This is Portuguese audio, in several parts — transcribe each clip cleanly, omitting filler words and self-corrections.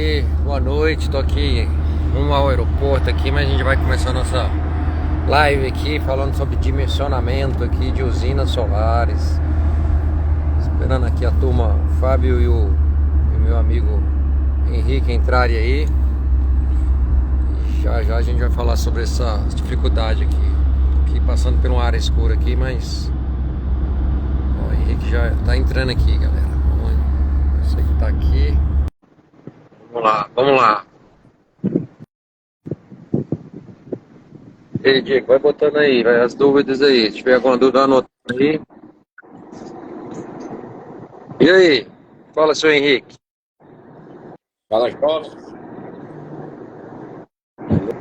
aí, boa noite, tô aqui rumo ao aeroporto aqui, mas a gente vai começar a nossa live aqui falando sobre dimensionamento aqui de usinas solares. Esperando aqui a turma, o Fábio e o meu amigo Henrique entrarem aí. E já a gente vai falar sobre essa dificuldade aqui passando por uma área escura aqui, mas ó, o Henrique já tá entrando aqui, galera. Você que tá aqui. Vamos lá. E aí, Diego, vai botando aí, vai as dúvidas aí. Se tiver alguma dúvida, anota aí. E aí? Fala, seu Henrique. Fala, Jorge.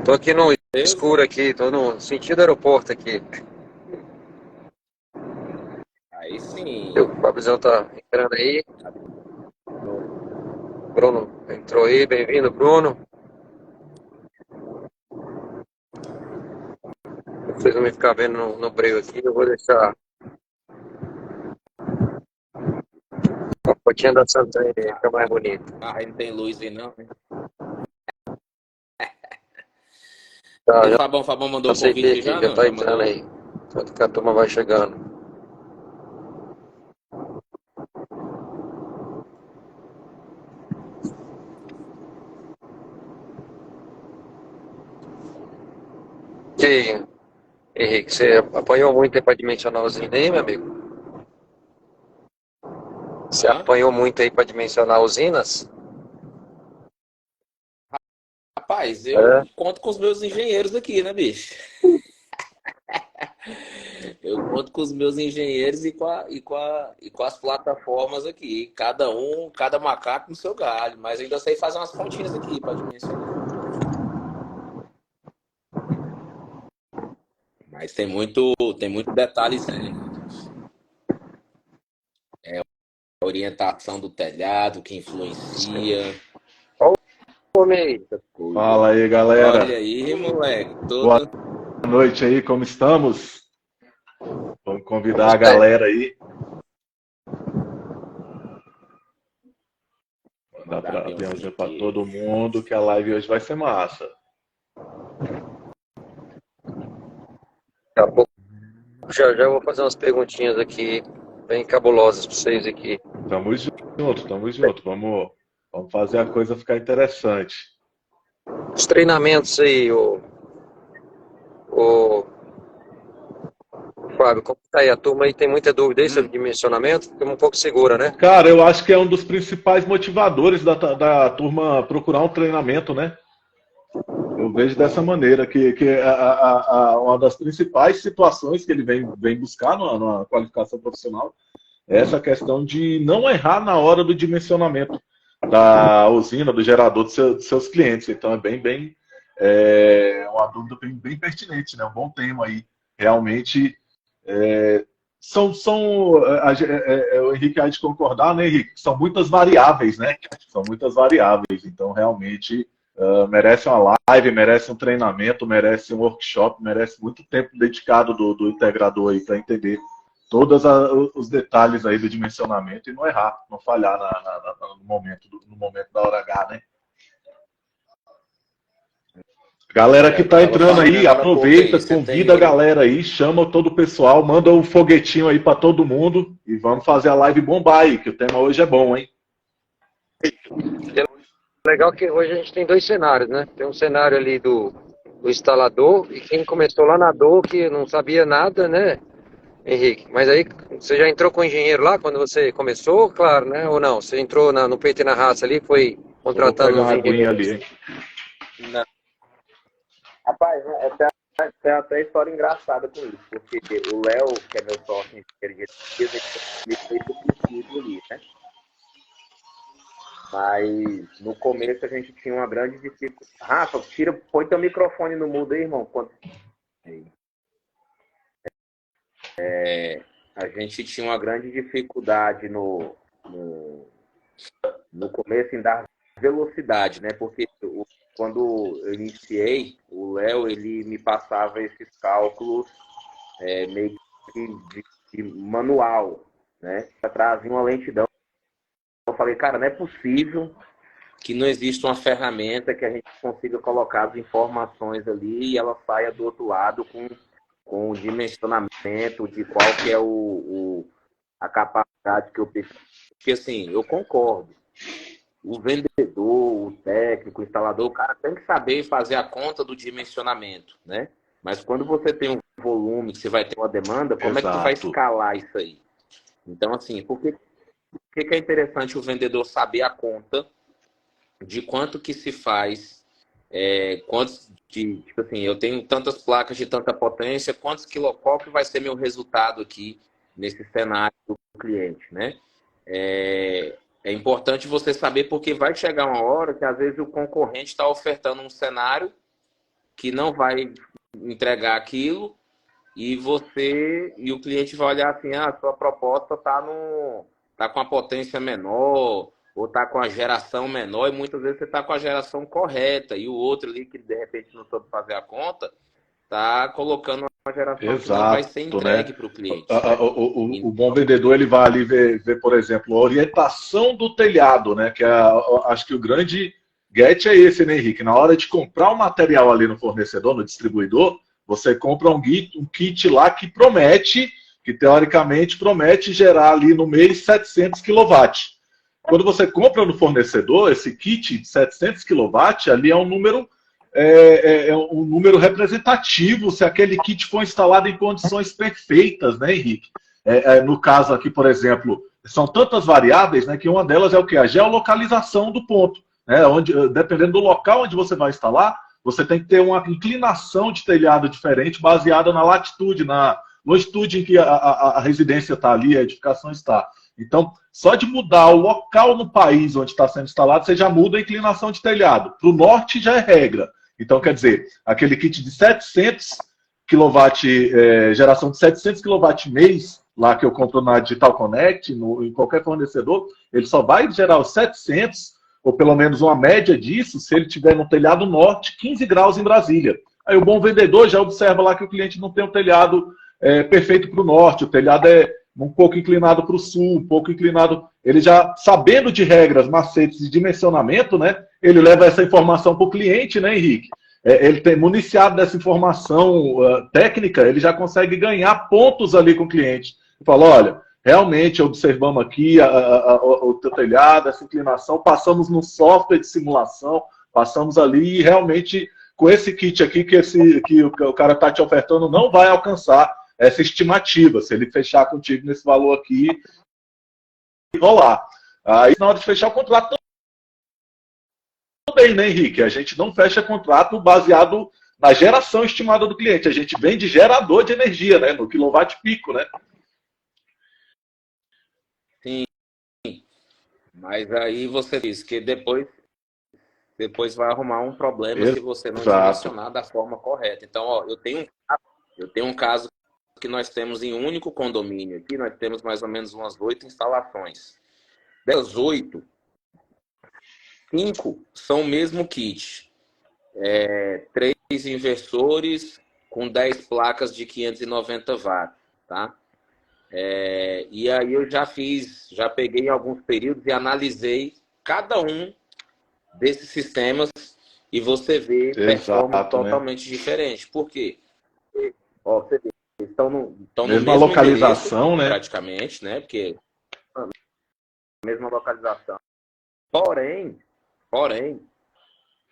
Tô aqui no Beleza? escuro aqui, tô no sentido aeroporto aqui. Aí sim. O Fabrizão tá entrando aí. No- Bruno entrou aí, bem-vindo, Bruno. Vocês vão me ficar vendo no breu aqui, eu vou deixar a fotinha da Santana aí, fica mais bonita. Aí não tem luz aí não, né? Tá, E o já Fabão mandou o aceitei convite aqui, já? já Não, tá já entrando mandou? aí. Enquanto que a turma vai chegando. E aí, Henrique, você apanhou muito aí pra dimensionar os aí, meu amigo? Você Hã? apanhou muito aí para dimensionar usinas? Rapaz, eu É. conto com os meus engenheiros aqui, né, bicho? Eu conto com os meus engenheiros e com as plataformas aqui. Cada macaco no seu galho. Mas ainda sei fazer umas continhas aqui para dimensionar. Mas tem muito detalhezinho. A orientação do telhado que influencia. Olha o homem aí. Muita coisa. Fala aí, Olha galera. aí, moleque, Boa todo. noite aí, como estamos? Vamos convidar Vamos a ver. galera aí. Mandar Mandar para aviãozinho aviãozinho para aqui. todo mundo, que a live hoje vai ser massa. Daqui a pouco já vou fazer umas perguntinhas aqui, bem cabulosas para vocês aqui. Tamo junto, tamo junto. Vamos fazer a coisa ficar interessante. Os treinamentos aí, o Fábio, como tá aí? A turma aí tem muita dúvida aí sobre dimensionamento? Fica um pouco segura, né? Cara, eu acho que é um dos principais motivadores da turma procurar um treinamento, né? Eu vejo dessa maneira, que uma das principais situações que ele vem buscar numa qualificação profissional é essa questão de não errar na hora do dimensionamento da usina, do gerador dos seus clientes. Então é uma dúvida bem pertinente, né? Um bom tema aí. Realmente é, o Henrique há de concordar, né, Henrique? São muitas variáveis, né? São muitas variáveis. Então realmente merece uma live, merece um treinamento, merece um workshop, merece muito tempo dedicado do integrador aí para entender todos os detalhes aí do dimensionamento e não errar, não falhar no momento da hora H, né? Galera que Eu tá tava entrando falando aí, agora há pouco aproveita, aí. Você convida a tem. galera aí, chama todo o pessoal, manda um foguetinho aí para todo mundo e vamos fazer a live bombar aí, que o tema hoje é bom, hein? Legal que hoje a gente tem dois cenários, né? Tem um cenário ali do instalador e quem começou lá na dor, que não sabia nada, né, Henrique? Mas aí você já entrou com o engenheiro lá quando você começou, claro, né? Ou não? Você entrou no peito e na raça ali, foi Eu vou contratando pegar uns uma aguinha ali, engenheiros. hein? Não. Rapaz, né, tem até história engraçada com isso, porque o Léo, que é meu sócio em engenharia de pesquisa, ele fez o princípio ali, né? Mas no começo a gente tinha uma grande dificuldade. Rafa, põe teu microfone no mudo aí, irmão. A gente tinha uma grande dificuldade no, no começo em dar velocidade, né? Porque quando eu iniciei, o Léo ele me passava esses cálculos meio que de manual, né? Trazia uma lentidão. Eu falei, cara, não é possível que não existe uma ferramenta que a gente consiga colocar as informações ali e ela saia do outro lado com o dimensionamento de qual que é a capacidade que eu preciso. Porque, assim, eu concordo. O vendedor, o técnico, o instalador, o cara tem que saber fazer a conta do dimensionamento, né? Mas quando você tem um volume, que você vai ter uma demanda, como é que tu vai escalar isso aí? Então, assim, por que é interessante o vendedor saber a conta de quanto que se faz, tipo assim, eu tenho tantas placas de tanta potência, qual que vai ser meu resultado aqui nesse cenário do cliente, né? É importante você saber, porque vai chegar uma hora que às vezes o concorrente está ofertando um cenário que não vai entregar aquilo e o cliente vai olhar assim, a sua proposta tá com a potência menor ou tá com a geração menor, e muitas vezes você tá com a geração correta e o outro ali que de repente não soube fazer a conta tá colocando uma geração que não vai ser entregue, né, para o cliente. O bom vendedor, ele vai ali ver, por exemplo, a orientação do telhado, né? Que acho que o grande get é esse, né, Henrique? Na hora de comprar um material ali no fornecedor, no distribuidor, você compra um kit lá que teoricamente promete gerar ali no mês 700 kW. Quando você compra no fornecedor, esse kit de 700 kW, ali é um número representativo, se aquele kit for instalado em condições perfeitas, né, Henrique? No caso aqui, por exemplo, são tantas variáveis, né, que uma delas é o quê? A geolocalização do ponto. Né, dependendo do local onde você vai instalar, você tem que ter uma inclinação de telhado diferente, baseada na latitude, na longitude em que a residência está ali, a edificação está. Então, só de mudar o local no país onde está sendo instalado, você já muda a inclinação de telhado. Para o norte já é regra. Então, quer dizer, aquele kit de 700 kW, geração de 700 kW mês, lá que eu compro na Digital Connect, em qualquer fornecedor, ele só vai gerar os 700, ou pelo menos uma média disso, se ele tiver no telhado norte, 15 graus em Brasília. Aí o bom vendedor já observa lá que o cliente não tem um telhado perfeito para o norte, o telhado é um pouco inclinado para o sul, um pouco inclinado. Ele já, sabendo de regras, macetes de dimensionamento, né, ele leva essa informação para o cliente, né, Henrique? Ele tem municiado dessa informação técnica, ele já consegue ganhar pontos ali com o cliente. Ele fala, olha, realmente observamos aqui o teu telhado, essa inclinação, passamos no software de simulação, passamos ali e realmente com esse kit aqui que o cara está te ofertando não vai alcançar essa estimativa. Se ele fechar contigo nesse valor aqui, rolar. Aí na hora de fechar o contrato também, né, Henrique? A gente não fecha contrato baseado na geração estimada do cliente. A gente vende gerador de energia, né? No quilowatt pico, né? Sim. Mas aí você diz que depois vai arrumar um problema se você não dimensionar da forma correta. Então, ó, eu tenho um caso que nós temos em um único condomínio aqui, nós temos mais ou menos umas 8 instalações. Das 8, 5 são o mesmo kit. 3 inversores com 10 placas de 590 watts, tá? E aí eu já peguei alguns períodos e analisei cada um desses sistemas e você vê performance totalmente diferente. Por quê? Ó, você vê, estão no mesmo localização, né? Praticamente, né? Porque mesma localização. Porém,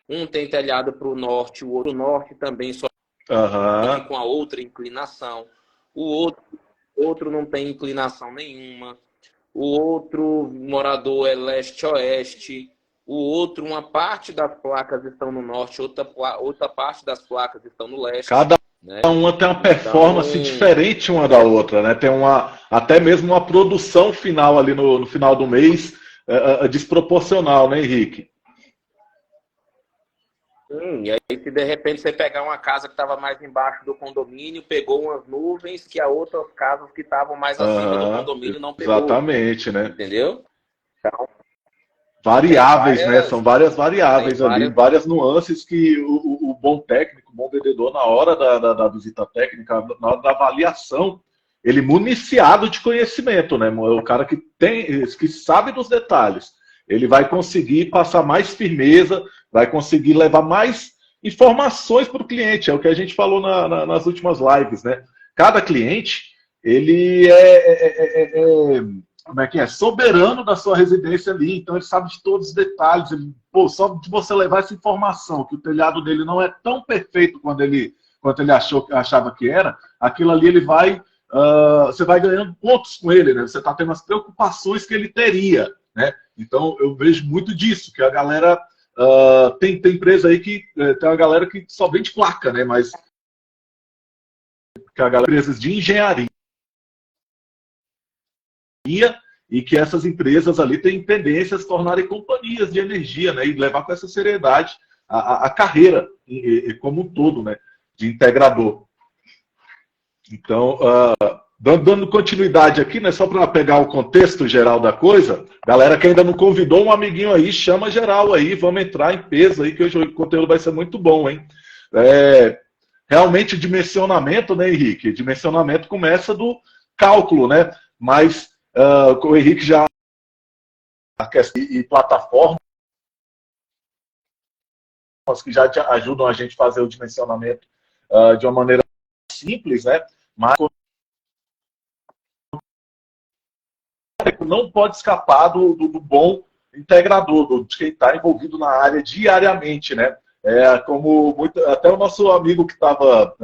um tem telhado para o norte, o outro norte também só que com a outra inclinação. O outro não tem inclinação nenhuma. O outro morador é leste-oeste. O outro, uma parte das placas estão no norte, outra parte das placas estão no leste. Cada uma tem uma performance diferente uma da outra, né? Tem até mesmo uma produção final ali no final do mês desproporcional, né, Henrique? Sim, e aí se de repente você pegar uma casa que estava mais embaixo do condomínio, pegou umas nuvens que a outras casas que estavam mais acima do condomínio não pegou. Exatamente, né? Entendeu? Então, variáveis, né? São várias variáveis ali, várias nuances que o bom técnico, o bom vendedor, na hora da visita técnica, na hora da avaliação, ele municiado de conhecimento, né? O cara que sabe dos detalhes, ele vai conseguir passar mais firmeza, vai conseguir levar mais informações para o cliente. É o que a gente falou nas últimas lives, né? Cada cliente, ele como é que é? Soberano da sua residência ali, então ele sabe de todos os detalhes. Ele, só de você levar essa informação, que o telhado dele não é tão perfeito quanto ele achava que era, aquilo ali ele vai, você vai ganhando pontos com ele, né? Você está tendo as preocupações que ele teria, né? Então eu vejo muito disso, que a galera tem empresa aí que tem uma galera que só vende placa, né? Mas que a galera empresas de engenharia, e que essas empresas ali têm tendência a se tornarem companhias de energia, né? E levar com essa seriedade a carreira como um todo, né? De integrador. Então, dando continuidade aqui, né? Só para pegar o contexto geral da coisa, galera que ainda não convidou um amiguinho aí, chama geral aí, vamos entrar em peso aí, que hoje o conteúdo vai ser muito bom, hein? Realmente o dimensionamento, né, Henrique? O dimensionamento começa do cálculo, né? Mas o Henrique já e plataformas que já ajudam a gente a fazer o dimensionamento de uma maneira simples, né? Mas não pode escapar do bom integrador, de quem está envolvido na área diariamente, né? Até o nosso amigo que estava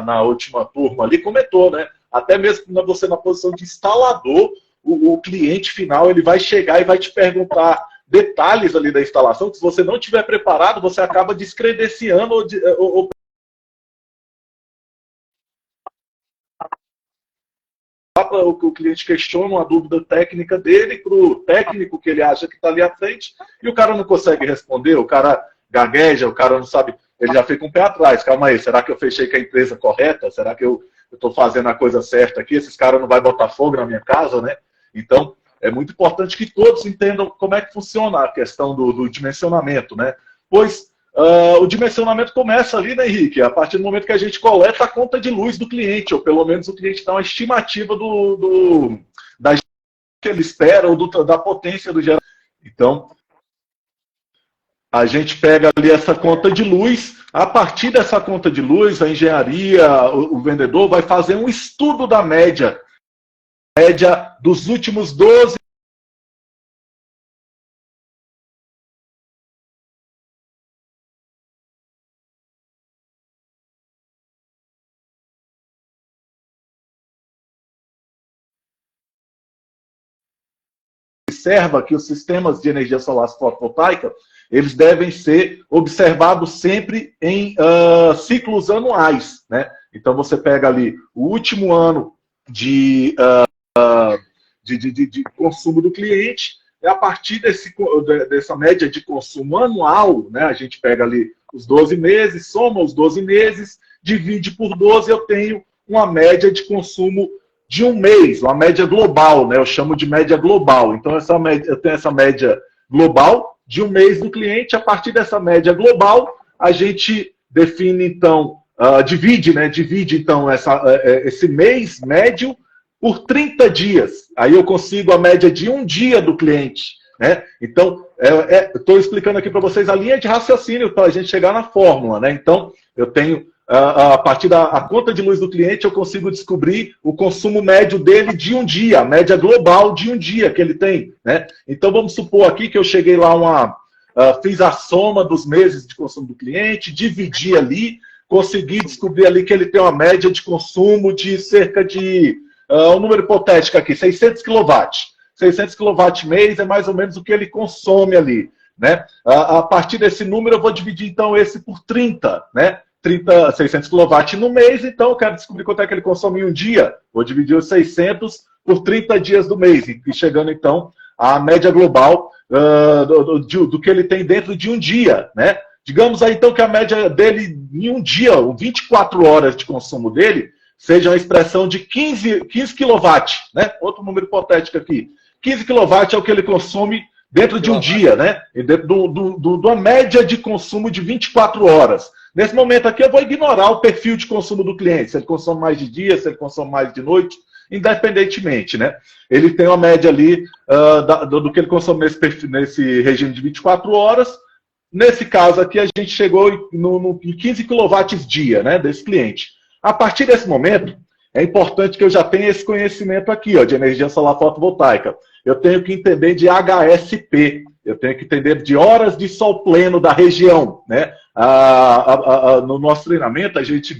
na última turma ali comentou, né? Até mesmo você na posição de instalador, o cliente final ele vai chegar e vai te perguntar detalhes ali da instalação, que se você não estiver preparado, você acaba descredenciando ou o cliente questiona uma dúvida técnica dele para o técnico que ele acha que está ali à frente, e o cara não consegue responder, o cara gagueja, o cara não sabe, ele já fica um pé atrás. Calma aí, será que eu fechei com a empresa correta? Será que eu estou fazendo a coisa certa aqui? Esses caras não vão botar fogo na minha casa, né? Então, é muito importante que todos entendam como é que funciona a questão do dimensionamento, né? Pois o dimensionamento começa ali, né, Henrique? A partir do momento que a gente coleta a conta de luz do cliente, ou pelo menos o cliente dá uma estimativa da que ele espera, ou da potência do gerador. Então, a gente pega ali essa conta de luz, a partir dessa conta de luz, a engenharia, o vendedor vai fazer um estudo da média dos últimos 12 observa que os sistemas de energia solar fotovoltaica, eles devem ser observados sempre em ciclos anuais, né? Então você pega ali o último ano de consumo do cliente, e a partir dessa média de consumo anual, né, a gente pega ali os 12 meses, soma os 12 meses, divide por 12, eu tenho uma média de consumo de um mês, uma média global, né? Eu chamo de média global. Então, eu tenho essa média global de um mês do cliente. A partir dessa média global, a gente define, então, divide então, esse mês médio por 30 dias. Aí eu consigo a média de um dia do cliente, né? Então, estou explicando aqui para vocês a linha de raciocínio para a gente chegar na fórmula, né? Então, eu tenho a partir da conta de luz do cliente, eu consigo descobrir o consumo médio dele de um dia, a média global de um dia que ele tem, né? Então, vamos supor aqui que eu cheguei lá, fiz a soma dos meses de consumo do cliente, dividi ali, consegui descobrir ali que ele tem uma média de consumo de cerca de, um número hipotético aqui, 600 kW. 600 kW mês é mais ou menos o que ele consome ali, né? A partir desse número, eu vou dividir, então, esse por 30, né? 600 kW no mês, então eu quero descobrir quanto é que ele consome em um dia. Vou dividir os 600 por 30 dias do mês, e chegando então à média global do que ele tem dentro de um dia, né? Digamos aí então que a média dele em um dia, 24 horas de consumo dele, seja uma expressão de 15 kW, né? Outro número hipotético aqui. 15 kW é o que ele consome dentro de um dia, né? E dentro de uma média de consumo de 24 horas. Nesse momento aqui eu vou ignorar o perfil de consumo do cliente, se ele consome mais de dia, se ele consome mais de noite, independentemente, né? Ele tem uma média ali do que ele consome nesse regime de 24 horas. Nesse caso aqui, a gente chegou em 15 kW dia, né, desse cliente. A partir desse momento, é importante que eu já tenha esse conhecimento aqui, ó, de energia solar fotovoltaica. Eu tenho que entender de HSP, eu tenho que entender de horas de sol pleno da região, né? No nosso treinamento, a gente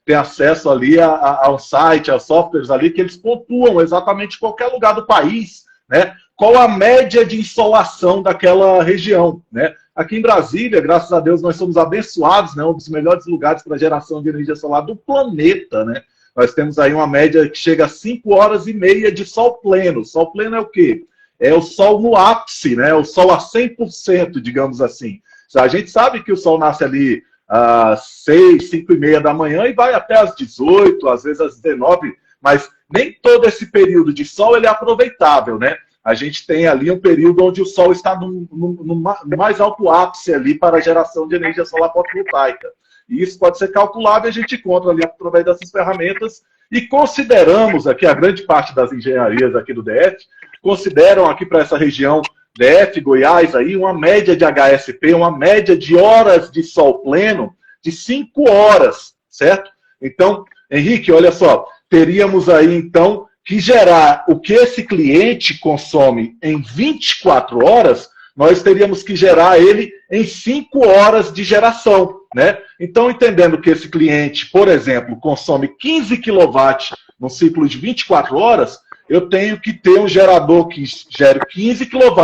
tem acesso ali ao site, a softwares ali, que eles pontuam exatamente qualquer lugar do país, né? Qual a média de insolação daquela região, né? Aqui em Brasília, graças a Deus, nós somos abençoados, né? Um dos melhores lugares para geração de energia solar do planeta, né? Nós temos aí uma média que chega a 5 horas e meia de sol pleno. Sol pleno é o quê? É o sol no ápice, né? O sol a 100%, digamos assim. A gente sabe que o sol nasce ali às 6, 5 e meia da manhã e vai até às 18, às vezes às 19, mas nem todo esse período de sol ele é aproveitável, né? A gente tem ali um período onde o sol está no mais alto ápice ali para a geração de energia solar fotovoltaica. E isso pode ser calculado e a gente encontra ali através dessas ferramentas. E consideramos aqui, a grande parte das engenharias aqui do DF, consideram aqui para essa região DF, Goiás, aí, uma média de HSP, uma média de horas de sol pleno de 5 horas, certo? Então, Henrique, olha só, teríamos aí, então, que gerar o que esse cliente consome em 24 horas, nós teríamos que gerar ele em 5 horas de geração, né? Então, entendendo que esse cliente, por exemplo, consome 15 kW no ciclo de 24 horas, eu tenho que ter um gerador que gere 15 kW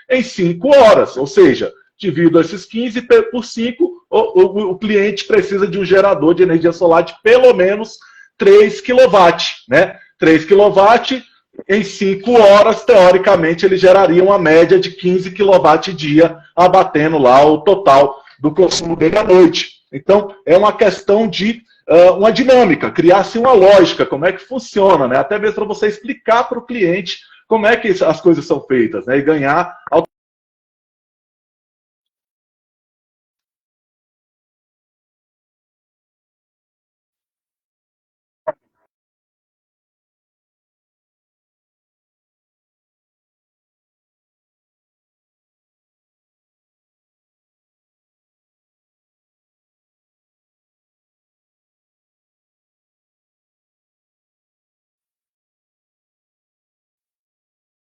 em 5 horas, ou seja, divido esses 15 por 5, o cliente precisa de um gerador de energia solar de pelo menos 3 kW, né? 3 kW em 5 horas, teoricamente, ele geraria uma média de 15 kW dia, abatendo lá o total do consumo dele à noite. Então, é uma questão de uma dinâmica, criar-se uma lógica, como é que funciona, né? Até mesmo para você explicar para o cliente como é que as coisas são feitas, né? E ganhar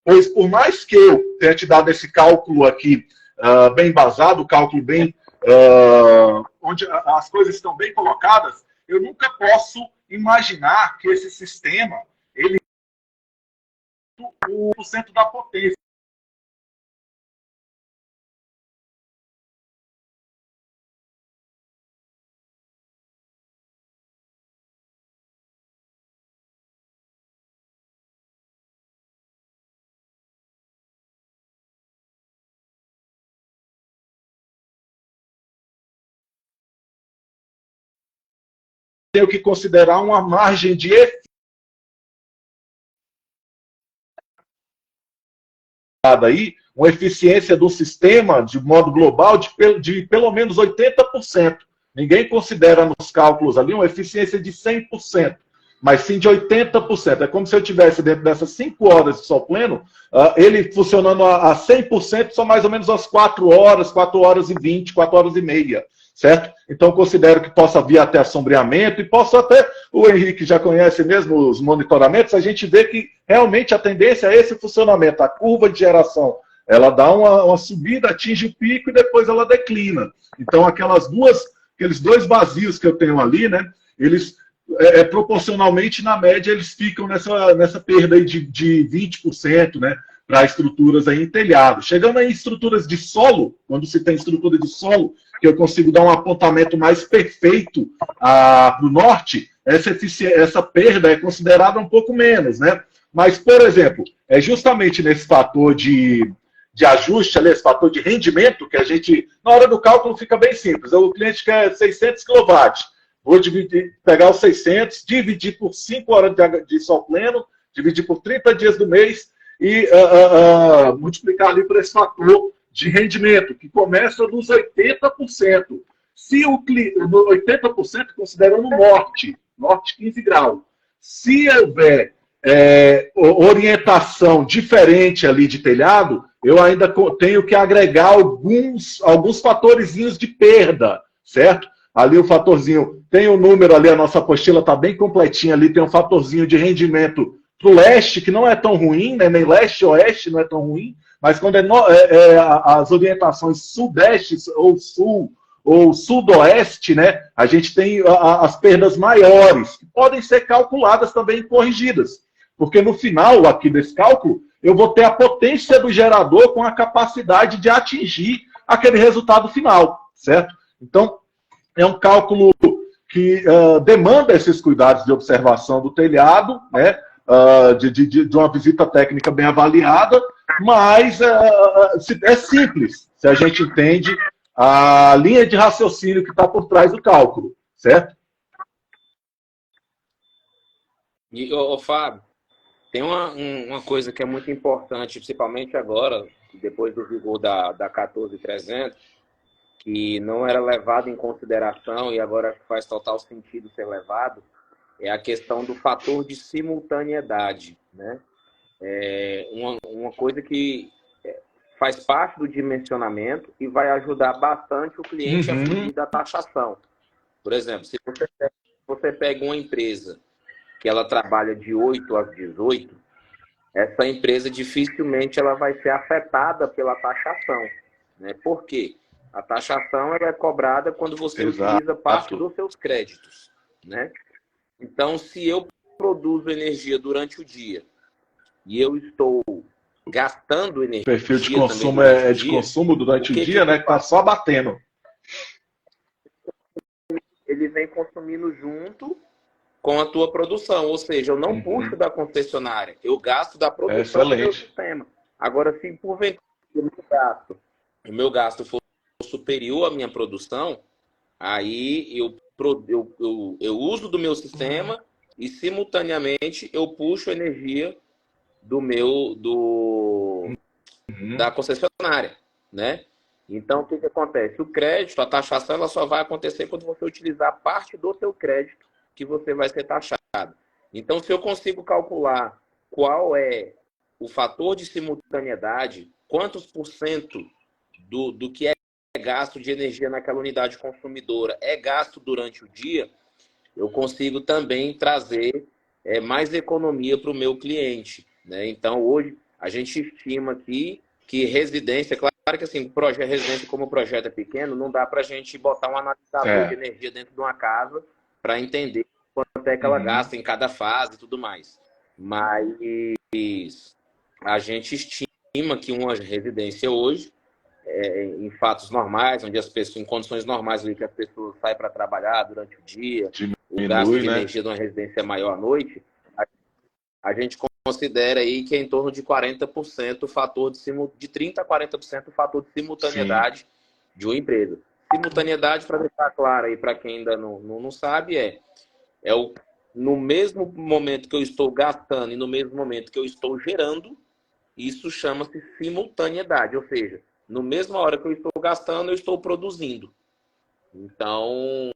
pois por mais que eu tenha te dado esse cálculo aqui bem embasado, o cálculo bem onde as coisas estão bem colocadas, eu nunca posso imaginar que esse sistema ele é o 100% da potência. Tenho que considerar uma margem de aí, uma eficiência do sistema, de modo global, de pelo menos 80%. Ninguém considera nos cálculos ali uma eficiência de 100%, mas sim de 80%. É como se eu tivesse dentro dessas 5 horas de sol pleno, ele funcionando a 100%, são mais ou menos as 4 horas, 4 horas e 20, 4 horas e meia. Certo? Então, considero que possa vir até assombreamento e posso até, o Henrique já conhece mesmo os monitoramentos, a gente vê que realmente a tendência é esse funcionamento. A curva de geração, ela dá uma subida, atinge o pico e depois ela declina. Então, aqueles 2 vazios que eu tenho ali, né, eles, proporcionalmente, na média, eles ficam nessa perda aí de 20%, né, para estruturas aí em telhado. Chegando aí em estruturas de solo, quando se tem estrutura de solo, que eu consigo dar um apontamento mais perfeito para o norte, essa perda é considerada um pouco menos, né? Mas, por exemplo, é justamente nesse fator de ajuste, esse fator de rendimento, que a gente, na hora do cálculo, fica bem simples. O cliente quer 600 kW, vou pegar os 600, dividir por 5 horas de sol pleno, dividir por 30 dias do mês e multiplicar ali por esse fator de rendimento, que começa dos 80%. Se o 80% considerando norte 15 graus. Se houver orientação diferente ali de telhado, eu ainda tenho que agregar alguns fatorzinhos de perda, certo? Ali o fatorzinho, tem um número ali, a nossa apostila está bem completinha ali, tem um fatorzinho de rendimento para o leste, que não é tão ruim, né? Nem leste e oeste não é tão ruim, mas quando as orientações sudeste ou sul ou sudoeste, né? A gente tem as perdas maiores, que podem ser calculadas também e corrigidas. Porque no final aqui desse cálculo, eu vou ter a potência do gerador com a capacidade de atingir aquele resultado final, certo? Então, é um cálculo que demanda esses cuidados de observação do telhado, né? De uma visita técnica bem avaliada, mas é simples, se a gente entende a linha de raciocínio que está por trás do cálculo, certo? E, Fábio, tem uma coisa que é muito importante, principalmente agora, depois do vigor da 14300, que não era levado em consideração e agora faz total sentido ser levado, é a questão do fator de simultaneidade, né? Uma coisa que faz parte do dimensionamento e vai ajudar bastante o cliente a fugir da taxação. Por exemplo, se você pega uma empresa que ela trabalha de 8 às 18, essa empresa dificilmente ela vai ser afetada pela taxação, né? Por quê? A taxação ela é cobrada quando você utiliza parte dos seus créditos, né? Então, se eu produzo energia durante o dia e eu estou gastando energia... O perfil de consumo é de consumo durante o dia, né? Que está só batendo. Ele vem consumindo junto com a tua produção, ou seja, eu não puxo da concessionária, eu gasto da produção do meu sistema. Agora, se porventura o meu gasto for superior à minha produção, aí eu uso do meu sistema e simultaneamente eu puxo energia da concessionária, né? Então, o que acontece? O crédito, a taxação, ela só vai acontecer quando você utilizar parte do seu crédito que você vai ser taxado. Então, se eu consigo calcular qual é o fator de simultaneidade, quantos por cento do que é gasto de energia naquela unidade consumidora é gasto durante o dia, eu consigo também trazer mais economia para o meu cliente, né? Então, hoje, a gente estima aqui que residência, claro que assim, residência como o projeto é pequeno, não dá para a gente botar um analisador de energia dentro de uma casa para entender quanto é que ela gasta em cada fase e tudo mais. Mas a gente estima que uma residência hoje, em fatos normais, onde as pessoas, em condições normais, que as pessoas saem para trabalhar durante o dia, o gasto de energia de uma residência é maior à noite, a gente considera aí que é em torno de 40% o fator de 30% a 40% o fator de simultaneidade de uma empresa. Simultaneidade, para deixar claro aí para quem ainda não sabe, no mesmo momento que eu estou gastando e no mesmo momento que eu estou gerando, isso chama-se simultaneidade, ou seja, no mesma hora que eu estou gastando, eu estou produzindo. Então,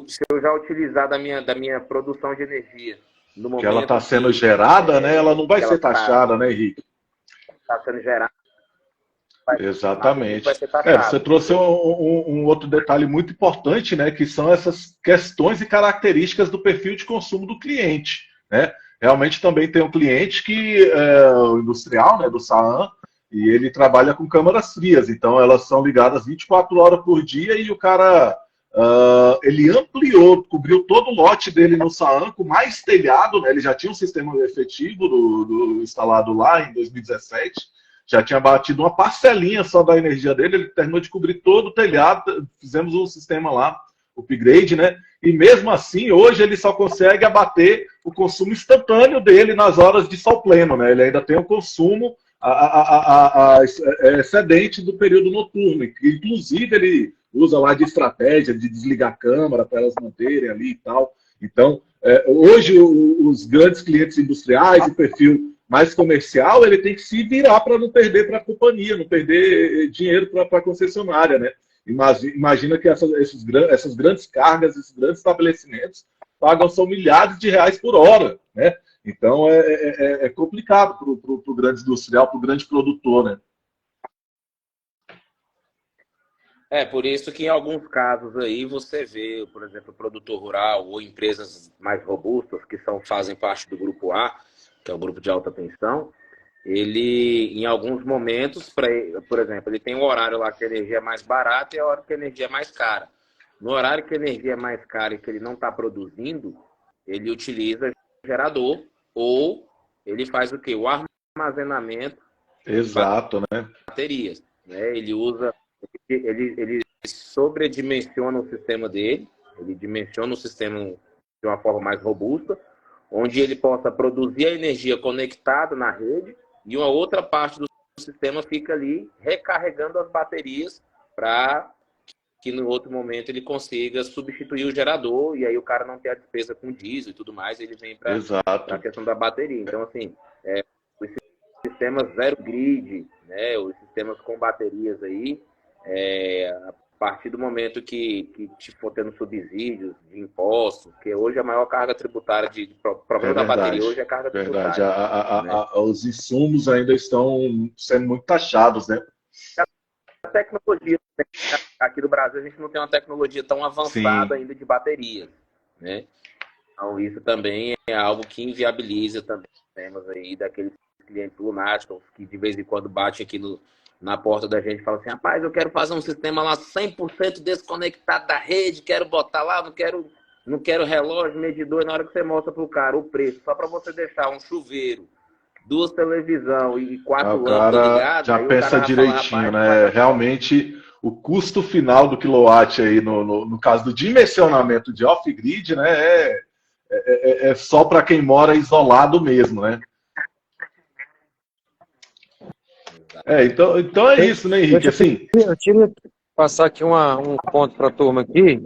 se eu já utilizar da minha produção de energia no momento que ela está sendo gerada, né? Ela não vai ser taxada, né, Henrique? Está sendo gerada. Exatamente. Você trouxe um outro detalhe muito importante, né? Que são essas questões e características do perfil de consumo do cliente, né? Realmente também tem um cliente que é o industrial, né, do SAAN, e ele trabalha com câmaras frias, então elas são ligadas 24 horas por dia e o cara ele ampliou, cobriu todo o lote dele no SAAN com mais telhado, né? Ele já tinha um sistema efetivo instalado lá em 2017, já tinha batido uma parcelinha só da energia dele, ele terminou de cobrir todo o telhado, fizemos um sistema lá, upgrade, né? E mesmo assim, hoje ele só consegue abater o consumo instantâneo dele nas horas de sol pleno, né? Ele ainda tem o consumo excedente do período noturno. Inclusive, ele usa lá de estratégia de desligar a câmara para elas manterem ali e tal. Então, hoje, os grandes clientes industriais, o perfil mais comercial, ele tem que se virar para não perder para a companhia, não perder dinheiro para a concessionária, né? Imagina que essas grandes cargas, esses grandes estabelecimentos, pagam são milhares de reais por hora, né? Então é complicado para o grande industrial, para o grande produtor, né? Por isso que em alguns casos aí você vê, por exemplo, produtor rural ou empresas mais robustas que fazem parte do grupo A, que é o grupo de alta tensão, ele, em alguns momentos, por exemplo, ele tem um horário lá que a energia é mais barata e a hora que a energia é mais cara. No horário que a energia é mais cara e que ele não está produzindo, ele utiliza gerador ou ele faz o quê? O armazenamento. Exato, né? De baterias, né? Ele sobredimensiona o sistema dele, ele dimensiona o sistema de uma forma mais robusta, onde ele possa produzir a energia conectada na rede e uma outra parte do sistema fica ali recarregando as baterias para que no outro momento ele consiga substituir o gerador e aí o cara não tem a despesa com diesel e tudo mais, ele vem para a questão da bateria. Então, assim, os sistemas zero grid, né, os sistemas com baterias aí, a partir do momento que for tendo subsídios de impostos, que hoje a maior carga tributária de problema da bateria hoje é carga tributária. Né? Os insumos ainda estão sendo muito taxados, né? A tecnologia, aqui no Brasil a gente não tem uma tecnologia tão avançada ainda de baterias, né? Então isso também é algo que inviabiliza também temas aí daqueles clientes lunáticos que de vez em quando batem aqui na porta da gente e falam assim, rapaz, eu quero fazer um sistema lá 100% desconectado da rede, quero botar lá, não quero relógio, medidor, e na hora que você mostra pro cara o preço, só para você deixar um chuveiro, 2 televisão e 4 lâmpadas ligadas, já pensa direitinho, né? Realmente, o custo final do quilowatt aí, no caso do dimensionamento de off-grid, né, é só para quem mora isolado mesmo, né? Então é isso, né, Henrique? Assim, eu queria passar aqui um ponto para a turma aqui,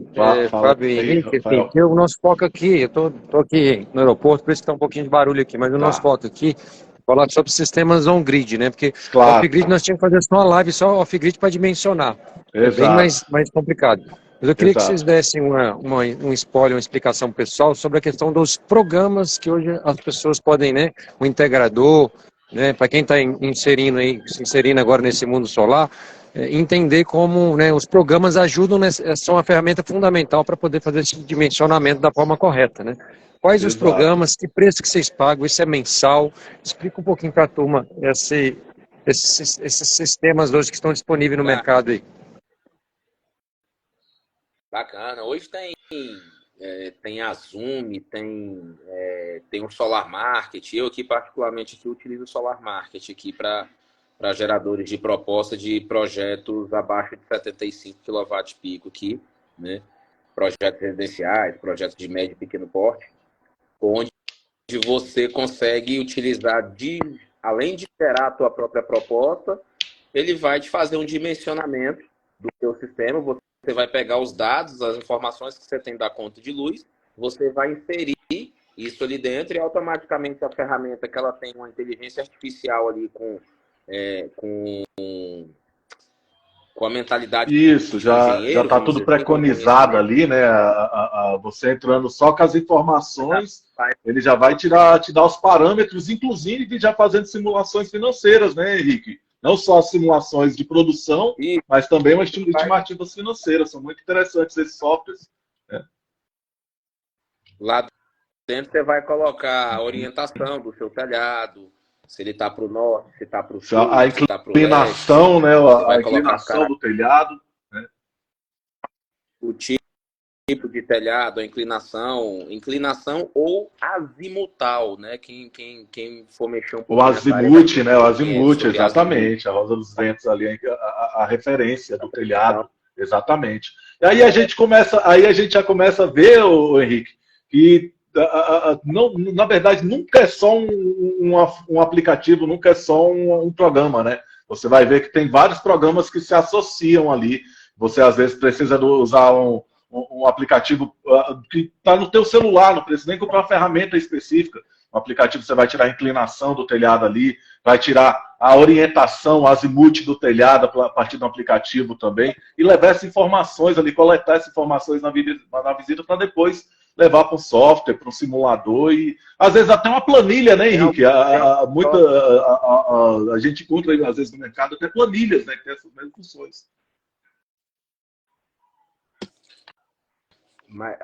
Fábio e Henrique, assim, que o nosso foco aqui, eu tô aqui no aeroporto, por isso que está um pouquinho de barulho aqui, mas o nosso foco aqui é falar sobre sistemas on-grid, né? Porque off-grid nós tínhamos que fazer só uma live só off-grid para dimensionar. É bem mais complicado. Mas eu queria que vocês dessem um spoiler, uma explicação pessoal sobre a questão dos programas que hoje as pessoas podem, né? O integrador, né, para quem está se inserindo agora nesse mundo solar, entender como, né, os programas ajudam, né, são uma ferramenta fundamental para poder fazer esse dimensionamento da forma correta, né? Quais os programas, que preço que vocês pagam, isso é mensal? Explica um pouquinho para a turma esses sistemas hoje que estão disponíveis no mercado aí. Bacana. Hoje tem a Zoom, tem o Solar Market. Eu aqui, particularmente, utilizo o Solar Market aqui para geradores de proposta de projetos abaixo de 75 kW aqui, né? Projetos residenciais, projetos de médio e pequeno porte, onde você consegue utilizar, além de gerar a tua própria proposta, ele vai te fazer um dimensionamento do teu sistema. Você vai pegar os dados, as informações que você tem da conta de luz, você vai inserir isso ali dentro e automaticamente a ferramenta que ela tem uma inteligência artificial ali com a mentalidade. Isso, já está tudo preconizado ali, né? Você entrando só com as informações, ele já vai te dar os parâmetros, inclusive já fazendo simulações financeiras, né, Henrique? Não só as simulações de produção, mas também umas estimativas financeiras. São muito interessantes esses softwares. Né? Lá dentro você vai colocar a orientação do seu telhado, se ele está para o norte, se está para o sul, a inclinação, né? A inclinação do telhado. Né? O tipo de telhado, a inclinação ou azimutal, né? Quem for mexer um pouco. O azimute, né? O azimute, exatamente. A Rosa dos Ventos ali, a referência do telhado, exatamente. E aí a gente já começa a ver, Henrique, que na verdade nunca é só um aplicativo, nunca é só um programa, né? Você vai ver que tem vários programas que se associam ali. Você às vezes precisa usar um aplicativo que está no teu celular, não precisa nem comprar uma ferramenta específica. No aplicativo você vai tirar a inclinação do telhado ali, vai tirar a orientação, o azimuth do telhado a partir do aplicativo também, e levar essas informações ali, coletar essas informações na visita para depois levar para um software, para um simulador e às vezes até uma planilha, né, Henrique? A gente encontra às vezes no mercado até planilhas, né, que tem essas mesmas funções.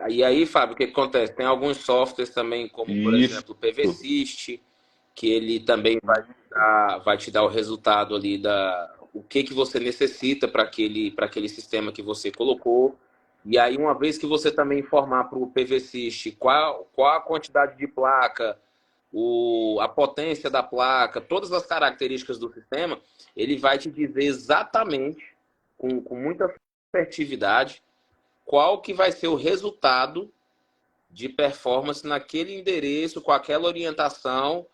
E aí, Fábio, o que acontece? Tem alguns softwares também, como por exemplo o PVSys, que ele também vai te dar o resultado ali o que você necessita para aquele sistema que você colocou. E aí, uma vez que você também informar para o PVSys qual a quantidade de placa, a potência da placa, todas as características do sistema, ele vai te dizer exatamente, com muita assertividade, qual que vai ser o resultado de performance naquele endereço, com aquela orientação,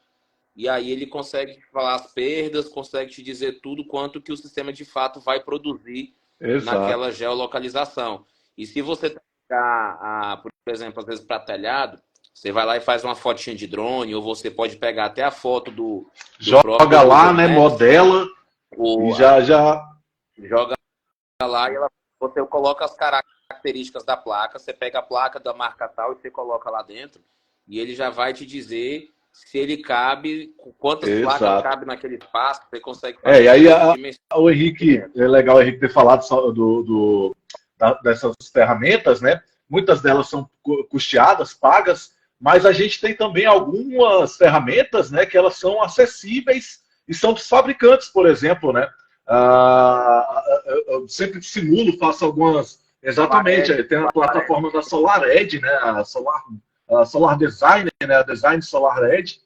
e aí ele consegue te falar as perdas, consegue te dizer tudo quanto que o sistema de fato vai produzir naquela geolocalização. E se você pegar, por exemplo, às vezes para telhado, você vai lá e faz uma fotinha de drone, ou você pode pegar até a foto do joga lá, né, modela, e já joga lá e você coloca as características da placa, você pega a placa da marca tal e você coloca lá dentro, e ele já vai te dizer se ele cabe, quantas placas cabe naquele espaço, você consegue fazer. E aí o Henrique, é legal o Henrique ter falado dessas ferramentas, né? Muitas delas são custeadas, pagas, mas a gente tem também algumas ferramentas, né, que elas são acessíveis e são dos fabricantes, por exemplo, né? Eu sempre simulo, faço algumas. Exatamente, tem a plataforma da SolarEdge, né? A Solar Design, né? A Design SolarEdge,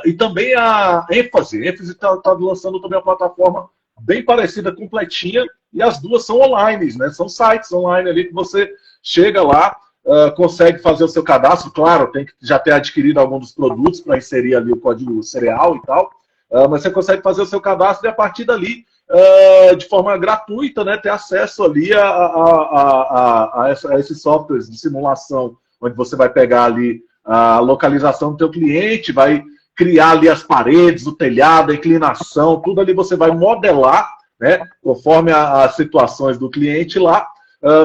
e também a ênfase. A ênfase está lançando também uma plataforma bem parecida, completinha, e as duas são online, né? São sites online ali que você chega lá, consegue fazer o seu cadastro. Claro, tem que já ter adquirido algum dos produtos para inserir ali o código serial e tal, mas você consegue fazer o seu cadastro e a partir dali, de forma gratuita, né, ter acesso ali a esses softwares de simulação, onde você vai pegar ali a localização do teu cliente, vai criar ali as paredes, o telhado, a inclinação, tudo ali você vai modelar, né, conforme as situações do cliente lá,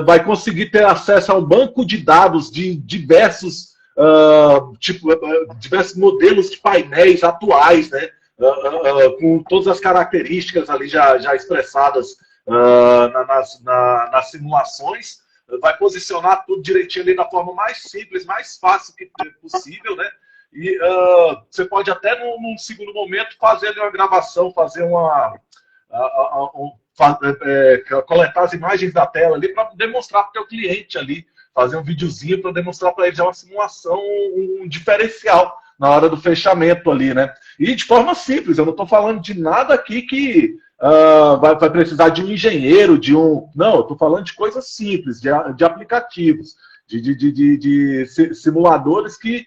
vai conseguir ter acesso a um banco de dados de diversos diversos modelos de painéis atuais, né, com todas as características ali já expressadas nas simulações, vai posicionar tudo direitinho ali da forma mais simples, mais fácil que possível, né? E você pode até, num segundo momento, fazer ali uma gravação, fazer coletar as imagens da tela ali para demonstrar para o teu cliente ali, fazer um videozinho para demonstrar para ele já uma simulação, um diferencial na hora do fechamento ali, né? E de forma simples, eu não estou falando de nada aqui que vai precisar de um engenheiro, Não, eu estou falando de coisas simples, de aplicativos, de simuladores que,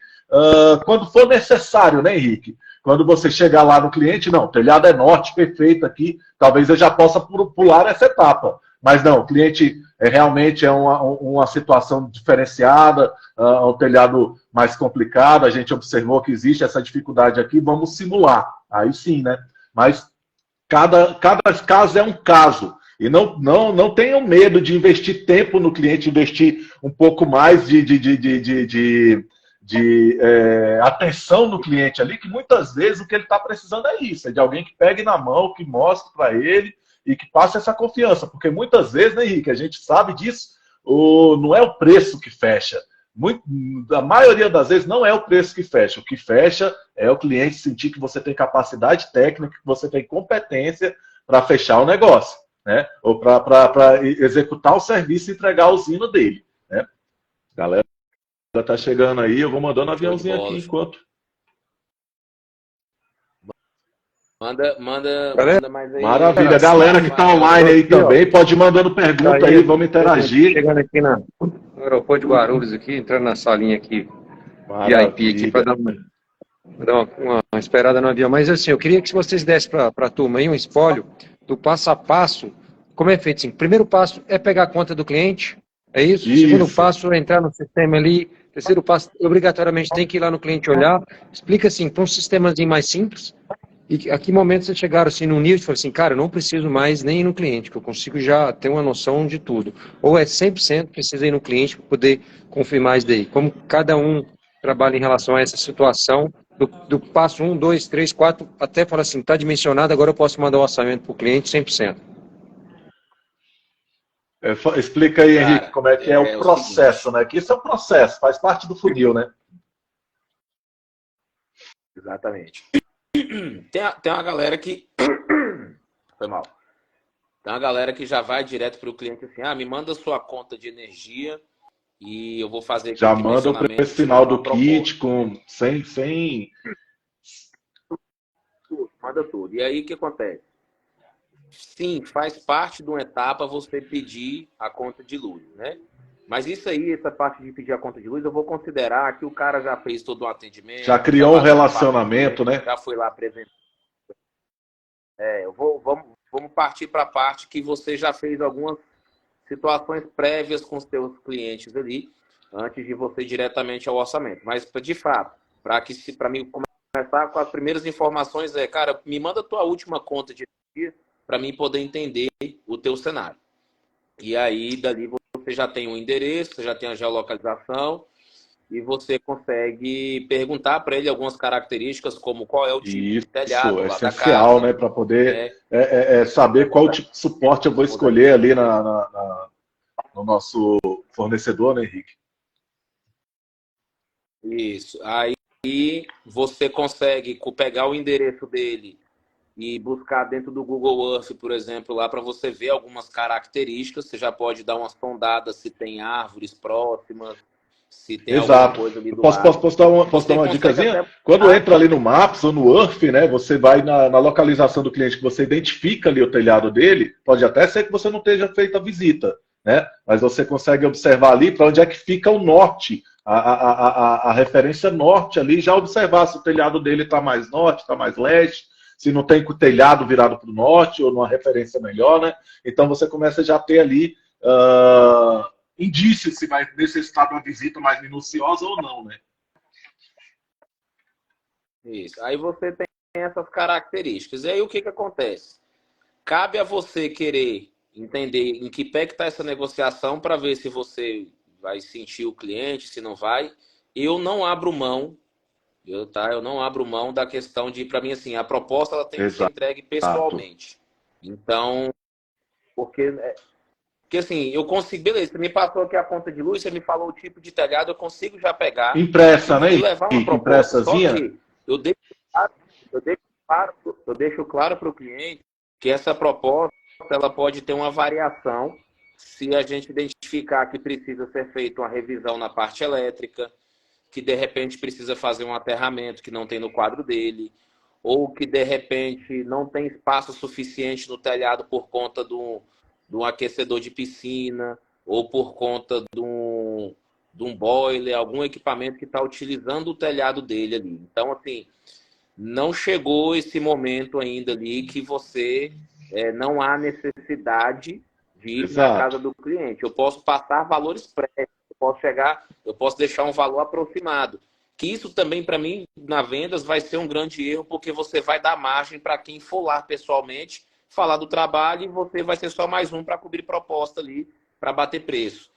quando for necessário, né, Henrique? Quando você chegar lá no cliente, não, o telhado é norte, perfeito aqui, talvez eu já possa pular essa etapa. Mas não, o cliente realmente é uma situação diferenciada, um telhado mais complicado, a gente observou que existe essa dificuldade aqui, vamos simular. Aí sim, né? Mas cada caso é um caso. E não tenham medo de investir tempo no cliente, investir um pouco mais de atenção no cliente ali, que muitas vezes o que ele está precisando é isso, é de alguém que pegue na mão, que mostre para ele e que passe essa confiança, porque muitas vezes, né, Henrique, a gente sabe disso, não é o preço que fecha. A maioria das vezes não é o preço que fecha. O que fecha é o cliente sentir que você tem capacidade técnica, que você tem competência para fechar o negócio, né? Ou para executar o serviço e entregar a usina dele, né? Galera, tá chegando aí, eu vou mandando um aviãozinho aqui enquanto. Manda mais aí. Maravilha, galera que tá online aí também, pode ir mandando pergunta aí, vamos interagir. Chegando aqui no aeroporto de Guarulhos aqui, entrando na salinha aqui, VIP aqui, para dar uma esperada no avião. Mas assim, eu queria que vocês dessem para a turma aí um espólio do passo a passo, como é feito assim. Primeiro passo é pegar a conta do cliente, é isso? Segundo passo é entrar no sistema ali. Terceiro passo, obrigatoriamente tem que ir lá no cliente olhar. Explica assim, para um sistemazinho mais simples, E a que momento vocês chegaram assim num nível de falar assim, cara, eu não preciso mais nem ir no cliente, que eu consigo já ter uma noção de tudo. Ou é 100% precisa ir no cliente para poder confirmar isso daí? Como cada um trabalha em relação a essa situação, do passo 1, 2, 3, 4, até falar assim, está dimensionado, agora eu posso mandar o orçamento para o cliente 100%. Explica aí, Cara, Henrique, como é que é o processo, né? Que isso é um processo, faz parte do funil, né? Exatamente. Tem uma galera que... Foi mal. Tem uma galera que já vai direto para o cliente assim, me manda sua conta de energia e eu vou fazer aqui já o manda o dimensionamento, preço final do proposta. kit sem... Manda tudo. E aí o que acontece? Sim, faz parte de uma etapa você pedir a conta de luz, né? Mas isso aí, essa parte de pedir a conta de luz, eu vou considerar que o cara já fez todo o atendimento. Já criou um relacionamento, né? Já foi lá apresentar. Vamos partir para a parte que você já fez algumas situações prévias com os seus clientes ali, antes de você ir diretamente ao orçamento. Mas, de fato, para mim começar com as primeiras informações, cara, me manda a tua última conta de energia para mim poder entender o teu cenário. E aí, dali, você já tem um endereço, você já tem a geolocalização e você consegue perguntar para ele algumas características, como qual é o tipo de telhado Isso, lá é essencial, da casa, né? Para poder saber qual tipo de suporte eu vou escolher ali no nosso fornecedor, né, Henrique? Isso. Aí você consegue pegar o endereço dele e buscar dentro do Google Earth, por exemplo, lá para você ver algumas características. Você já pode dar uma sondada se tem árvores próximas, se tem alguma coisa ali do lado. Posso dar uma dicasinha? Quando entra ali no Maps ou no Earth, né, você vai na localização do cliente, que você identifica ali o telhado dele, pode até ser que você não esteja feito a visita, né? Mas você consegue observar ali para onde é que fica o norte, a referência norte ali, já observar se o telhado dele está mais norte, está mais leste, se não tem com o telhado virado para o norte ou numa referência melhor, né? Então você começa já a ter ali indícios se vai necessitar de uma visita mais minuciosa ou não, né? Isso. Aí você tem essas características. E aí o que acontece? Cabe a você querer entender em que pé que está essa negociação para ver se você vai sentir o cliente, se não vai. Eu não abro mão. Eu não abro mão da questão de, para mim, assim, a proposta ela tem que ser entregue pessoalmente. Então, porque assim, eu consigo, beleza, você me passou aqui a conta de luz, você me falou o tipo de telhado, eu consigo já pegar. Impressa, né? Levar uma proposta. Só que eu deixo claro para o cliente que essa proposta ela pode ter uma variação se a gente identificar que precisa ser feita uma revisão na parte elétrica, que de repente precisa fazer um aterramento que não tem no quadro dele, ou que de repente não tem espaço suficiente no telhado por conta de um aquecedor de piscina, ou por conta de um boiler, algum equipamento que está utilizando o telhado dele ali. Então, assim, não chegou esse momento ainda ali que você não há necessidade de ir na casa do cliente. Eu posso passar valores prévios, eu posso deixar um valor aproximado. Que isso também, para mim, na vendas, vai ser um grande erro, porque você vai dar margem para quem for lá pessoalmente falar do trabalho e você vai ser só mais um para cobrir proposta ali, para bater preço.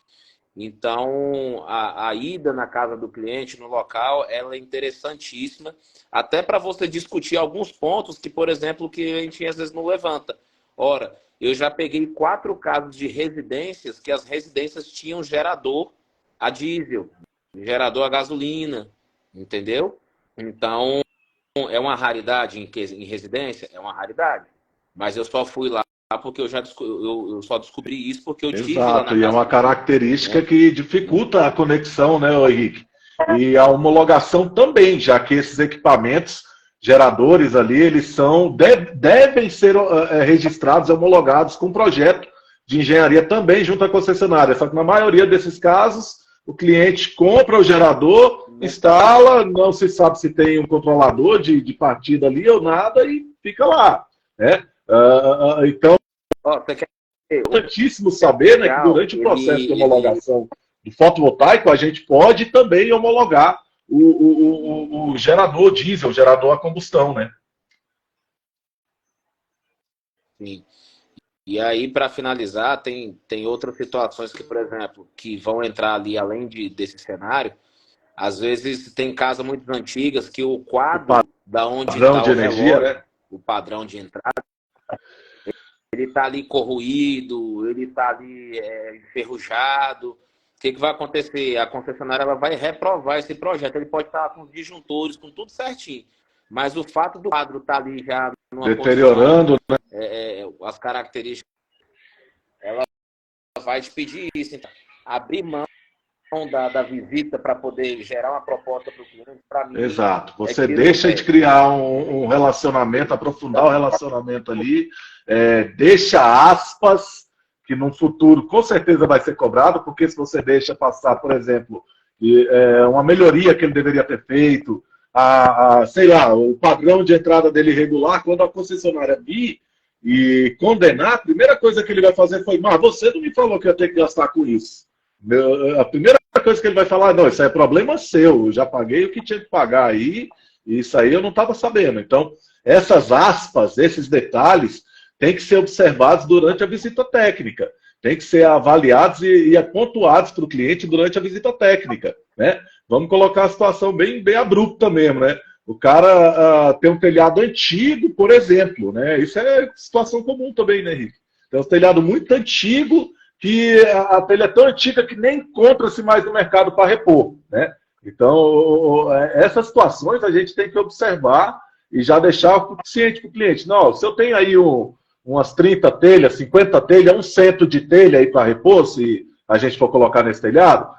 Então, a ida na casa do cliente, no local, ela é interessantíssima, até para você discutir alguns pontos que, por exemplo, que a gente às vezes não levanta. Ora, eu já peguei 4 casos de residências que as residências tinham gerador a diesel, gerador a gasolina, entendeu? Então, é uma raridade em residência? É uma raridade. Mas eu só fui lá porque eu só descobri isso porque eu tive lá na casa. E é uma característica que dificulta a conexão, né, Henrique? E a homologação também, já que esses equipamentos geradores ali, eles devem ser registrados e homologados com projeto de engenharia também junto à concessionária. Só que na maioria desses casos, o cliente compra o gerador, instala, não se sabe se tem um controlador de partida ali ou nada e fica lá, né? Então, é importantíssimo saber, né, que durante o processo de homologação do fotovoltaico, a gente pode também homologar o gerador diesel, o gerador a combustão, né? Sim. E aí, para finalizar, tem outras situações que, por exemplo, que vão entrar ali além desse cenário. Às vezes tem casas muito antigas que o quadro da onde Padrão está de o energia, relógio, né? o padrão de entrada, ele está ali corroído, ele está ali enferrujado. O que vai acontecer? A concessionária ela vai reprovar esse projeto. Ele pode estar com os disjuntores, com tudo certinho. Mas o fato do quadro estar ali já numa condição, Deteriorando, né? as características, ela vai te pedir isso. Então, abrir mão da visita para poder gerar uma proposta para o cliente, para mim, Exato. Você tiro do deixa pé. de criar um relacionamento, aprofundar o relacionamento ali, deixa aspas, que no futuro com certeza vai ser cobrado, porque se você deixa passar, por exemplo, uma melhoria que ele deveria ter feito, sei lá, o padrão de entrada dele irregular, quando a concessionária vir e condenar, a primeira coisa que ele vai fazer foi, mas você não me falou que eu ia ter que gastar com isso. A primeira coisa que ele vai falar, não, isso aí é problema seu, eu já paguei o que tinha que pagar aí, e isso aí eu não estava sabendo. Então, essas aspas, esses detalhes, têm que ser observados durante a visita técnica, têm que ser avaliados e pontuados para o cliente durante a visita técnica, né? Vamos colocar a situação bem abrupta mesmo, né? O cara tem um telhado antigo, por exemplo, né? Isso é situação comum também, né, Henrique? Tem um telhado muito antigo, que a telha é tão antiga que nem encontra-se mais no mercado para repor, né? Então, essas situações a gente tem que observar e já deixar ciente para o cliente. Não, se eu tenho aí umas 30 telhas, 50 telhas, um centro de telha aí para repor, se a gente for colocar nesse telhado,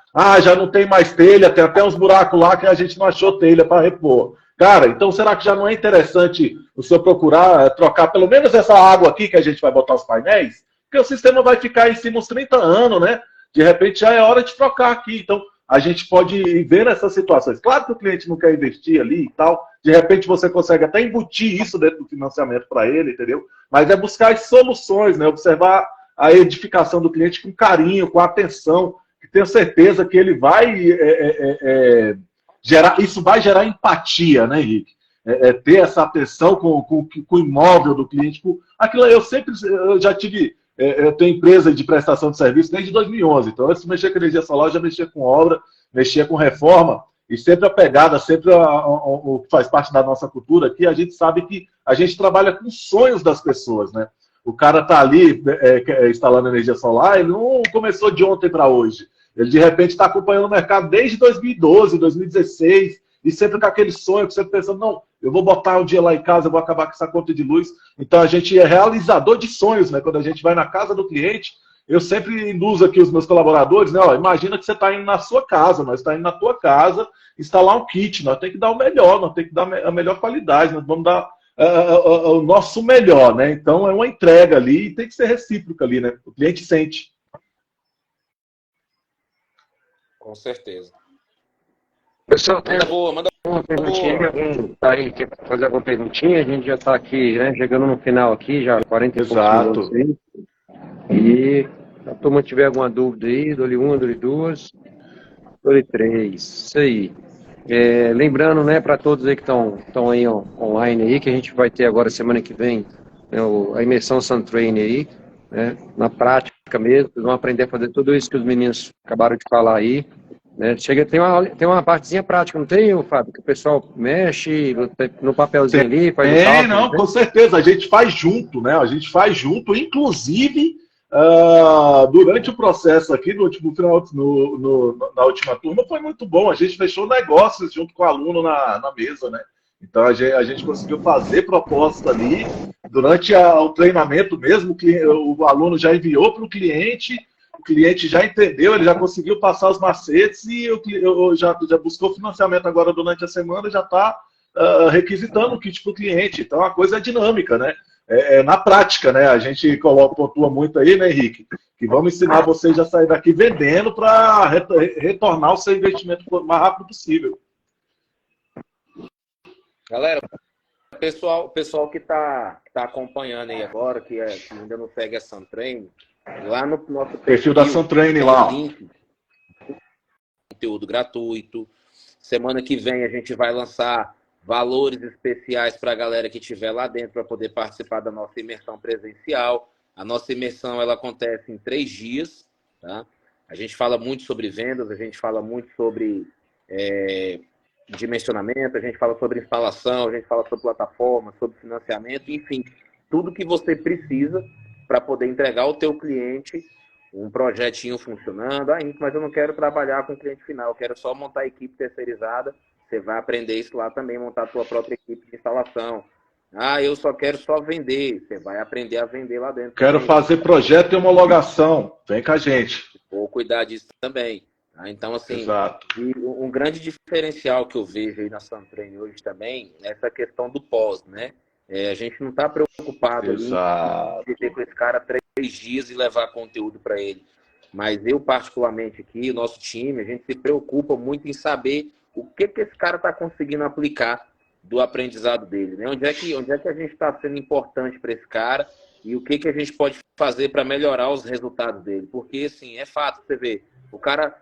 já não tem mais telha, tem até uns buracos lá que a gente não achou telha para repor. Cara, então será que já não é interessante o senhor procurar trocar pelo menos essa água aqui que a gente vai botar os painéis? Porque o sistema vai ficar em cima uns 30 anos, né? De repente já é hora de trocar aqui. Então, a gente pode ir ver essas situações. Claro que o cliente não quer investir ali e tal. De repente você consegue até embutir isso dentro do financiamento para ele, entendeu? Mas é buscar as soluções, né? Observar a edificação do cliente com carinho, com atenção, que tenho certeza que ele vai gerar, isso vai gerar empatia, né, Henrique? Ter essa atenção com o imóvel do cliente. Aquilo eu já tive. Eu tenho empresa de prestação de serviço desde 2011, então antes de mexer com energia solar, eu já mexia com obra, mexia com reforma, e sempre a pegada, sempre o que faz parte da nossa cultura aqui, a gente sabe que a gente trabalha com sonhos das pessoas, né? O cara está ali instalando energia solar, ele não começou de ontem para hoje. Ele, de repente, está acompanhando o mercado desde 2012, 2016, e sempre com aquele sonho, sempre pensando, não, eu vou botar um dia lá em casa, eu vou acabar com essa conta de luz. Então, a gente é realizador de sonhos, né? Quando a gente vai na casa do cliente, eu sempre induzo aqui os meus colaboradores, né? Ó, imagina que você está indo na sua casa, nós estamos indo na tua casa, instalar um kit, nós temos que dar o melhor, nós temos que dar a melhor qualidade, nós vamos dar o nosso melhor, né? Então, é uma entrega ali e tem que ser recíproca ali, né? O cliente sente. Com certeza. Pessoal, tem Manda uma perguntinha, alguém tá aí, quer fazer alguma perguntinha? A gente já está aqui, né, chegando no final aqui, já 40 e poucos minutos aí. E se a turma tiver alguma dúvida aí, dou-lhe uma, dou-lhe duas, dou-lhe três, isso aí. Lembrando, né, para todos aí que estão aí online aí, que a gente vai ter agora semana que vem, né, a imersão Suntrain aí, né, na prática mesmo, vocês vão aprender a fazer tudo isso que os meninos acabaram de falar aí. Né? Tem uma partezinha prática, não tem, Fábio? Que o pessoal mexe no papelzinho ali, faz o cálculo. Não, com certeza, a gente faz junto, né? A gente faz junto, inclusive durante o processo aqui, no último final, na última turma, foi muito bom. A gente fechou negócios junto com o aluno na mesa, né? Então a gente conseguiu fazer proposta ali durante o treinamento mesmo, que o aluno já enviou para o cliente já entendeu, ele já conseguiu passar os macetes e já buscou financiamento agora durante a semana, já está requisitando o kit para o cliente. Então a coisa é dinâmica, né? Na prática, né? A gente pontua muito aí, né, Henrique? Que vamos ensinar vocês a sair daqui vendendo para retornar o seu investimento o mais rápido possível. Galera, pessoal que está acompanhando aí agora, que ainda não segue a Suntrain, lá no nosso perfil da Suntrain lá. Link, conteúdo gratuito. Semana que vem a gente vai lançar valores especiais para a galera que estiver lá dentro para poder participar da nossa imersão presencial. A nossa imersão ela acontece em 3 dias, tá? A gente fala muito sobre vendas, a gente fala muito sobre dimensionamento, a gente fala sobre instalação, a gente fala sobre plataforma, sobre financiamento, enfim, tudo que você precisa para poder entregar ao teu cliente um projetinho funcionando. Mas eu não quero trabalhar com o cliente final, eu quero só montar a equipe terceirizada. Você vai aprender isso lá também, montar a tua própria equipe de instalação. Eu só quero vender. Você vai aprender a vender lá dentro. Quero também. fazer projeto e homologação. Vem com a gente. Vou cuidar disso também. Tá? Então, assim, Exato. um grande diferencial que eu vejo aí na Suntrain hoje também é essa questão do pós, né? A gente não está preocupado ali em ter com esse cara 3 dias e levar conteúdo para ele. Mas eu, particularmente aqui, o nosso time, a gente se preocupa muito em saber o que esse cara está conseguindo aplicar do aprendizado dele, né? Onde é que a gente está sendo importante para esse cara e o que a gente pode fazer para melhorar os resultados dele. Porque, assim, é fato, você vê, o cara...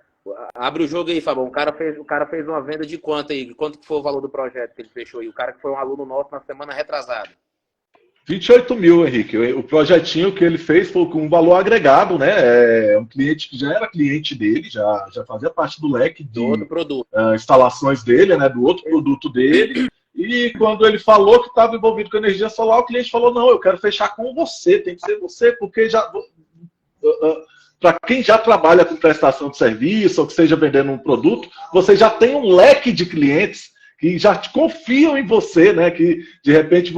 Abre o jogo aí, Fabão. O cara fez uma venda de quanto aí? Quanto que foi o valor do projeto que ele fechou aí? O cara que foi um aluno nosso na semana retrasada. 28 mil, Henrique. O projetinho que ele fez foi com um valor agregado, né? Um cliente que já era cliente dele, já fazia parte do leque de outro produto. Instalações dele, né? Do outro produto dele. E quando ele falou que estava envolvido com energia solar, o cliente falou, não, eu quero fechar com você, tem que ser você, porque já... Para quem já trabalha com prestação de serviço ou que esteja vendendo um produto, você já tem um leque de clientes que já confiam em você, né? Que de repente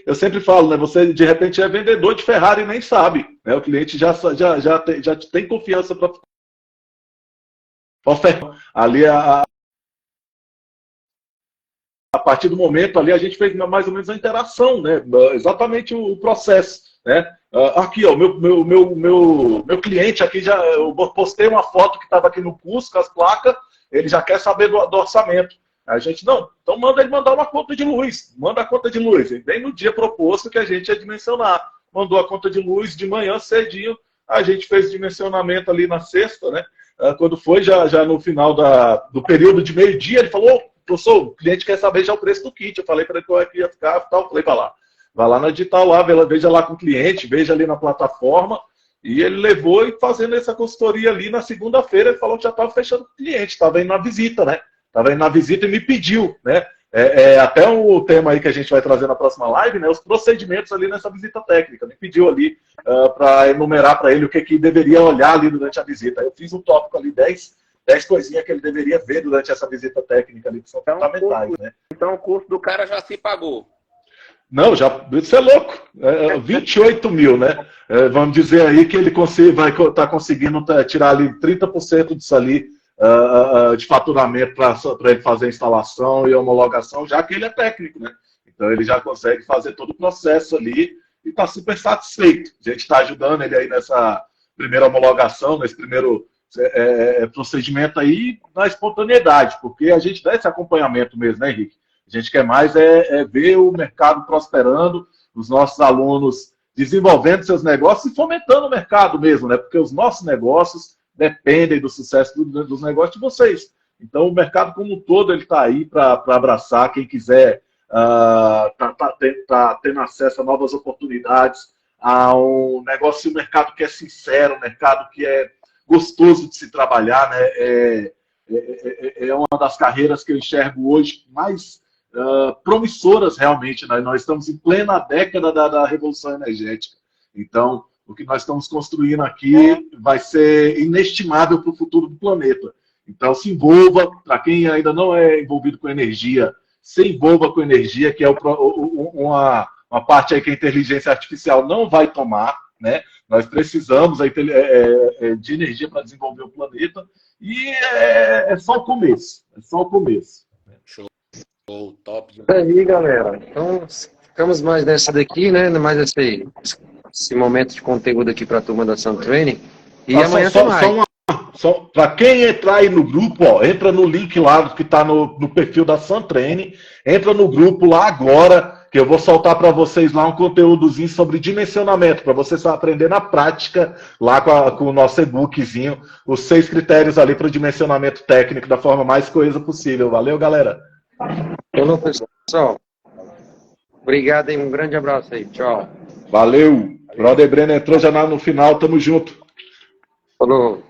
eu sempre falo, né? Você de repente é vendedor de Ferrari e nem sabe, né? O cliente já tem confiança para ofertar. Ali a partir do momento ali a gente fez mais ou menos a interação, né? Exatamente o processo, né? Aqui, ó, meu cliente aqui eu postei uma foto que estava aqui no curso com as placas, ele já quer saber do orçamento. A gente, não, então manda ele mandar uma conta de luz, manda a conta de luz. E bem no dia proposto que a gente ia dimensionar. Mandou a conta de luz de manhã cedinho, a gente fez dimensionamento ali na sexta, né? Quando foi já no final do período de meio-dia, ele falou, professor, o cliente quer saber já o preço do kit. Eu falei para ele que eu ia ficar, tal, falei para lá. Vai lá na digital lá, veja lá com o cliente, veja ali na plataforma. E ele levou e fazendo essa consultoria ali na segunda-feira, ele falou que já estava fechando com o cliente, estava indo na visita, né? Estava indo na visita e me pediu, né? Até o tema aí que a gente vai trazer na próxima live, né? Os procedimentos ali nessa visita técnica. Me pediu ali para enumerar para ele o que deveria olhar ali durante a visita. Eu fiz um tópico ali, 10 coisinhas que ele deveria ver durante essa visita técnica ali, que são fundamentais, né? Então o curso do cara já se pagou. Não, isso é louco. 28 mil, né? Vamos dizer aí que ele vai estar conseguindo tirar ali 30% disso ali de faturamento para ele fazer a instalação e a homologação, já que ele é técnico, né? Então ele já consegue fazer todo o processo ali e está super satisfeito. A gente está ajudando ele aí nessa primeira homologação, nesse primeiro procedimento aí, na espontaneidade, porque a gente dá esse acompanhamento mesmo, né, Henrique? A gente quer mais ver o mercado prosperando, os nossos alunos desenvolvendo seus negócios e fomentando o mercado mesmo, né? Porque os nossos negócios dependem do sucesso dos negócios de vocês. Então, o mercado como um todo ele está aí para abraçar. Quem quiser tá tendo acesso a novas oportunidades, a um negócio, um mercado que é sincero, um mercado que é gostoso de se trabalhar, né? É uma das carreiras que eu enxergo hoje mais promissoras realmente, né? Nós estamos em plena década da revolução energética. Então, o que nós estamos construindo aqui vai ser inestimável para o futuro do planeta. Então, se envolva. Para quem ainda não é envolvido com energia, se envolva com energia, que é uma parte aí que a inteligência artificial não vai tomar, né? Nós precisamos de energia para desenvolver o planeta e é só o começo. É só o começo. Top. Aí, galera. Então, ficamos mais nessa daqui, né? Mais esse momento de conteúdo aqui para a turma da Suntrain. E amanhã tem mais. Para quem entrar aí no grupo, ó, entra no link lá que está no perfil da Suntrain. Entra no grupo lá agora, que eu vou soltar para vocês lá um conteúdozinho sobre dimensionamento, para vocês aprender na prática, lá com o nosso e-bookzinho, os 6 critérios ali para o dimensionamento técnico da forma mais coesa possível. Valeu, galera! Eu não Pessoal, obrigado e um grande abraço aí. Tchau. Valeu. Brother Breno entrou já no final, tamo junto. Falou.